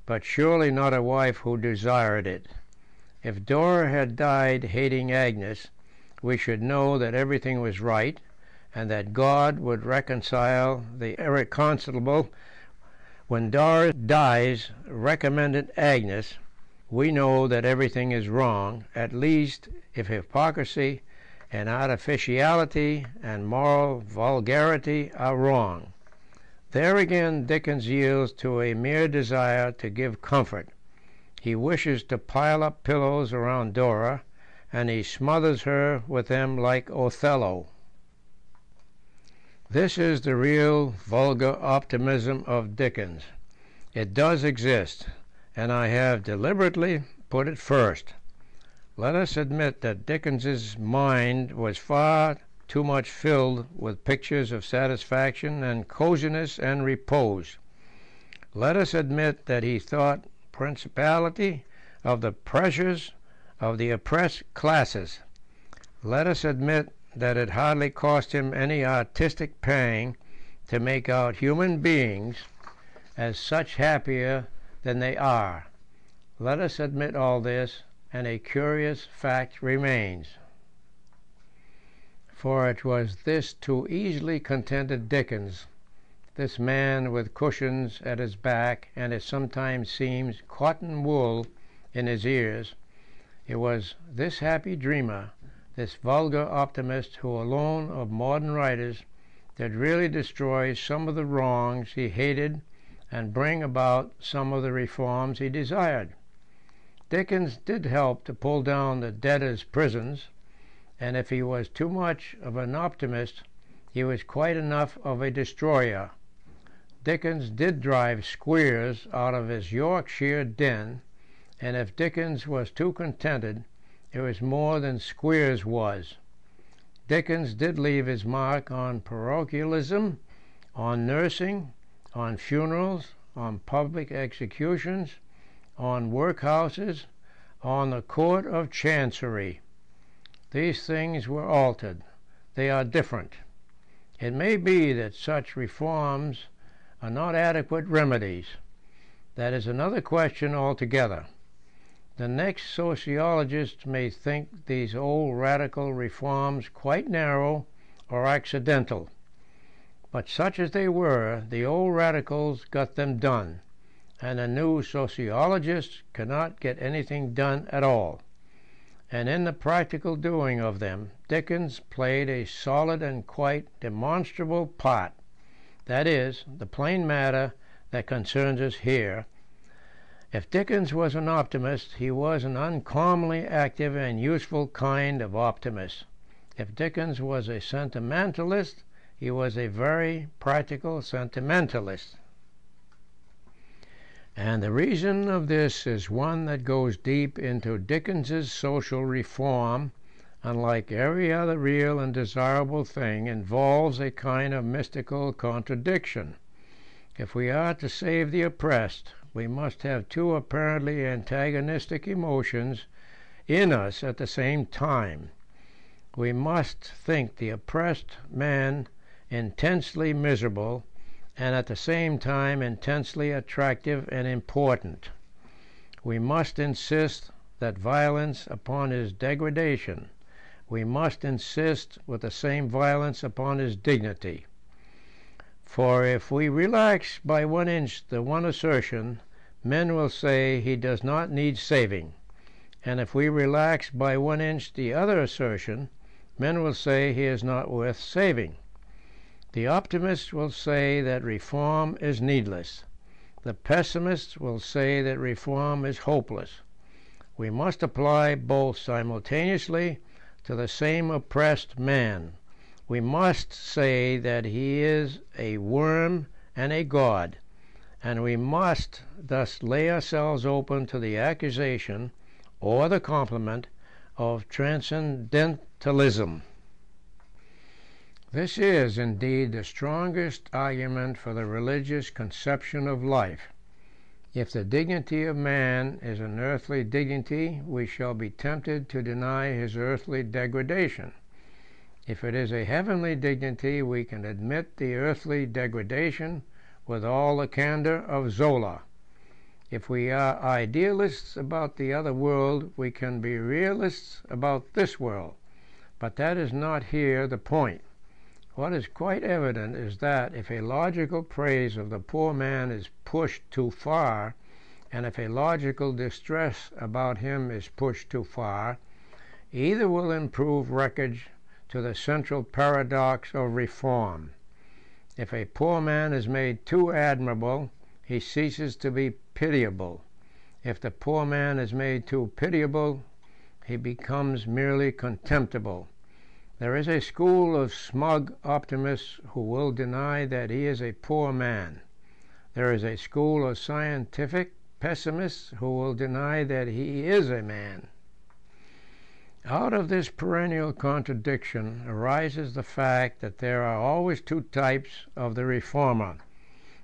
but surely not a wife who desired it. If Dora had died hating Agnes, we should know that everything was right, and that God would reconcile the irreconcilable. When Dora dies recommended Agnes, we know that everything is wrong, at least if hypocrisy and artificiality and moral vulgarity are wrong. There again Dickens yields to a mere desire to give comfort. He wishes to pile up pillows around Dora, and he smothers her with them like Othello. This is the real vulgar optimism of Dickens. It does exist, and I have deliberately put it first. Let us admit that Dickens's mind was far too much filled with pictures of satisfaction and coziness and repose. Let us admit that he thought principally of the pressures of the oppressed classes. Let us admit that it hardly cost him any artistic pang to make out human beings as such happier than they are. Let us admit all this, and a curious fact remains. For it was this too easily contented Dickens, this man with cushions at his back and, it sometimes seems, cotton wool in his ears, it was this happy dreamer, this vulgar optimist, who alone of modern writers did really destroy some of the wrongs he hated and bring about some of the reforms he desired. Dickens did help to pull down the debtors' prisons, and if he was too much of an optimist, he was quite enough of a destroyer. Dickens did drive Squeers out of his Yorkshire den, and if Dickens was too contented, it was more than Squeers was. Dickens did leave his mark on parochialism, on nursing, on funerals, on public executions, on workhouses, on the Court of Chancery. These things were altered. They are different. It may be that such reforms are not adequate remedies. That is another question altogether. The next sociologist may think these old radical reforms quite narrow or accidental. But such as they were, the old radicals got them done, and the new sociologists cannot get anything done at all. And in the practical doing of them, Dickens played a solid and quite demonstrable part. That is, the plain matter that concerns us here. If Dickens was an optimist, he was an uncommonly active and useful kind of optimist. If Dickens was a sentimentalist, he was a very practical sentimentalist. And the reason of this is one that goes deep into Dickens's social reform, and like every other real and desirable thing, involves a kind of mystical contradiction. If we are to save the oppressed, we must have two apparently antagonistic emotions in us at the same time. We must think the oppressed man intensely miserable, and at the same time intensely attractive and important. We must insist that violence upon his degradation. We must insist with the same violence upon his dignity. For if we relax by 1 inch the one assertion, men will say he does not need saving, and if we relax by 1 inch the other assertion, men will say he is not worth saving. The optimists will say that reform is needless. The pessimists will say that reform is hopeless. We must apply both simultaneously to the same oppressed man. We must say that he is a worm and a god, and we must thus lay ourselves open to the accusation or the compliment of transcendentalism. This is, indeed, the strongest argument for the religious conception of life. If the dignity of man is an earthly dignity, we shall be tempted to deny his earthly degradation. If it is a heavenly dignity, we can admit the earthly degradation with all the candour of Zola. If we are idealists about the other world, we can be realists about this world. But that is not here the point. What is quite evident is that if a logical praise of the poor man is pushed too far, and if a logical distress about him is pushed too far, either will improve wreckage to the central paradox of reform. If a poor man is made too admirable, he ceases to be pitiable. If the poor man is made too pitiable, he becomes merely contemptible. There is a school of smug optimists who will deny that he is a poor man. There is a school of scientific pessimists who will deny that he is a man. Out of this perennial contradiction arises the fact that there are always two types of the reformer.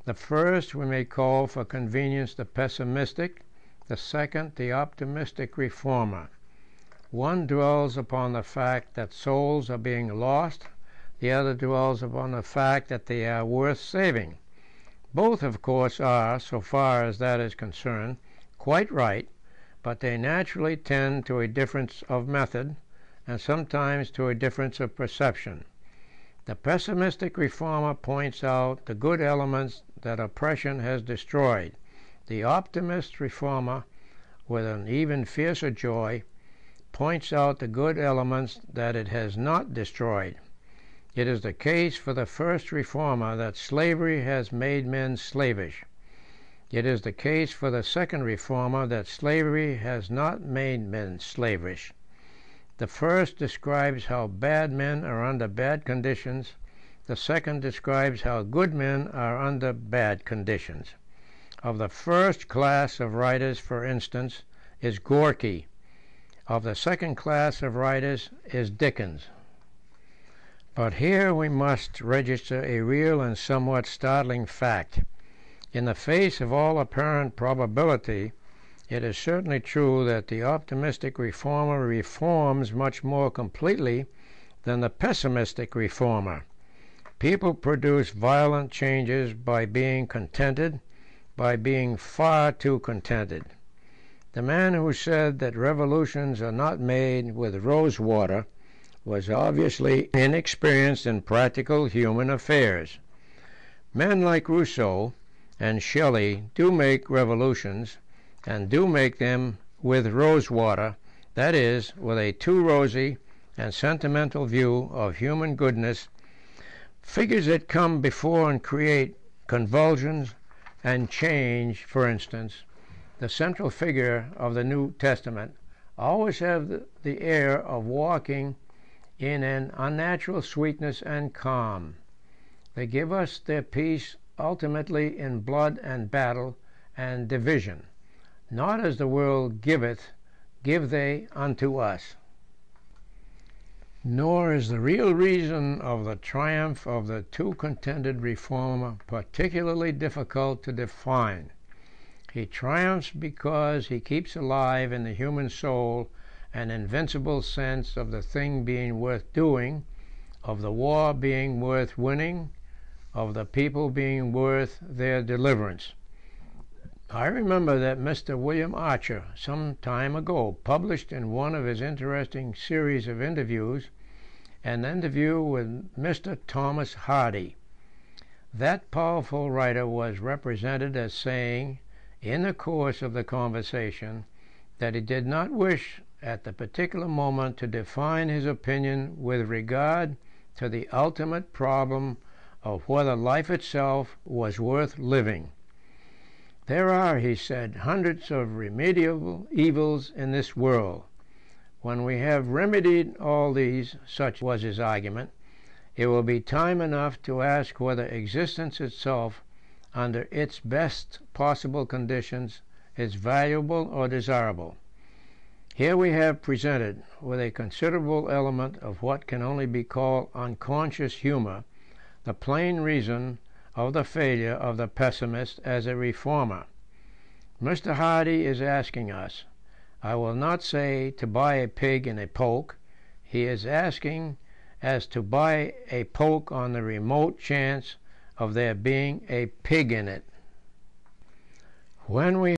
The first we may call for convenience the pessimistic, the second the optimistic reformer. One dwells upon the fact that souls are being lost, the other dwells upon the fact that they are worth saving. Both, of course, are, so far as that is concerned, quite right, but they naturally tend to a difference of method, and sometimes to a difference of perception. The pessimistic reformer points out the good elements that oppression has destroyed. The optimist reformer, with an even fiercer joy, points out the good elements that it has not destroyed. It is the case for the first reformer that slavery has made men slavish. It is the case for the second reformer that slavery has not made men slavish. The first describes how bad men are under bad conditions. The second describes how good men are under bad conditions. Of the first class of writers, for instance, is Gorky. Of the second class of writers is Dickens. But here we must register a real and somewhat startling fact. In the face of all apparent probability, it is certainly true that the optimistic reformer reforms much more completely than the pessimistic reformer. People produce violent changes by being contented, by being far too contented. The man who said that revolutions are not made with rose water was obviously inexperienced in practical human affairs. Men like Rousseau and Shelley do make revolutions, and do make them with rose water, that is, with a too rosy and sentimental view of human goodness. Figures that come before and create convulsions and change, for instance, the central figure of the New Testament, always have the air of walking in an unnatural sweetness and calm. They give us their peace ultimately in blood and battle and division. Not as the world giveth, give they unto us. Nor is the real reason of the triumph of the too contented reformer particularly difficult to define. He triumphs because he keeps alive in the human soul an invincible sense of the thing being worth doing, of the war being worth winning, of the people being worth their deliverance. I remember that Mr. William Archer, some time ago, published in one of his interesting series of interviews an interview with Mr. Thomas Hardy. That powerful writer was represented as saying, in the course of the conversation, that he did not wish at the particular moment to define his opinion with regard to the ultimate problem of whether life itself was worth living. There are, he said, hundreds of remediable evils in this world. When we have remedied all these, such was his argument, it will be time enough to ask whether existence itself, under its best possible conditions, is valuable or desirable. Here we have presented, with a considerable element of what can only be called unconscious humor, the plain reason of the failure of the pessimist as a reformer. Mr. Hardy is asking us, I will not say to buy a pig in a poke, he is asking as to buy a poke on the remote chance of there being a pig in it. When we